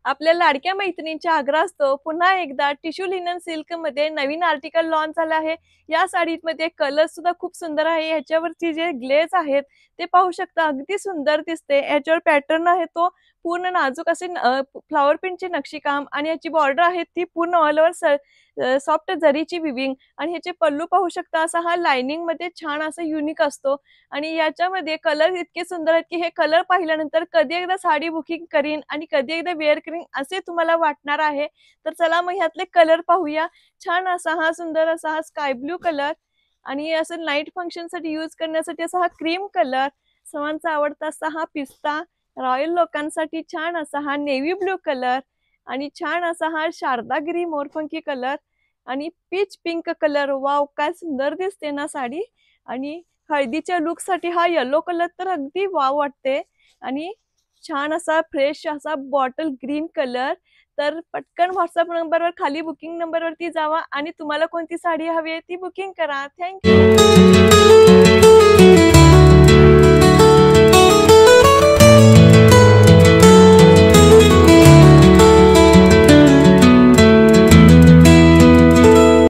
आपल्या लाडक्या मैत्रिणींचा आग्रह असतो, पुन्हा एकदा टिश्यू लिनन सिल्क मध्ये नवीन आर्टिकल लॉन्च झालं आहे। या साडीमध्ये कलर सुद्धा खूप सुंदर आहे। ह्याच्यावरची जे ग्लेज आहेत ते पाहू शकता, अगदी सुंदर दिसते। ह्याच्यावर पॅटर्न आहे तो पूर्ण नाजूक असे फ्लॉवर प्रिंटचे नक्षीकाम आणि याची बॉर्डर आहे ती पूर्ण ऑल ओव्हर सॉफ्ट जरीची विविंग आणि ह्याचे पल्लू पाहू शकता, असा हा लाइनिंग मध्ये छान असा युनिक असतो। आणि याच्यामध्ये कलर इतके सुंदर आहेत की हे कलर पाहिल्यानंतर कधी एकदा साडी बुकिंग करीन आणि कधी एकदा वेअर करीन असे तुम्हाला वाटणार आहे। तर चला मग ह्यातले कलर पाहूया। छान असा हा सुंदर असा हा स्काय ब्लू कलर आणि असं नाईट फंक्शन साठी यूज करण्यासाठी असा हा क्रीम कलर, सर्वांचा आवडता असा हा पिस्ता, रॉयल लोकांसाठी छान असा हा नेव्ही ब्लू कलर आणि छान असा हा शारदागिरी मोरपंखी कलर आणि पीच पिंक कलर। वाव, काय सुंदर दिसते ना साडी। आणि हळदीच्या लुक साठी हा येलो कलर तर अगदी वाव वाटते आणि छान असा फ्रेश असा बॉटल ग्रीन कलर। तर पटकन व्हॉट्सअप नंबरवर खाली बुकिंग नंबरवरती जावा आणि तुम्हाला कोणती साडी हवी आहे ती बुकिंग करा। थँक्यू।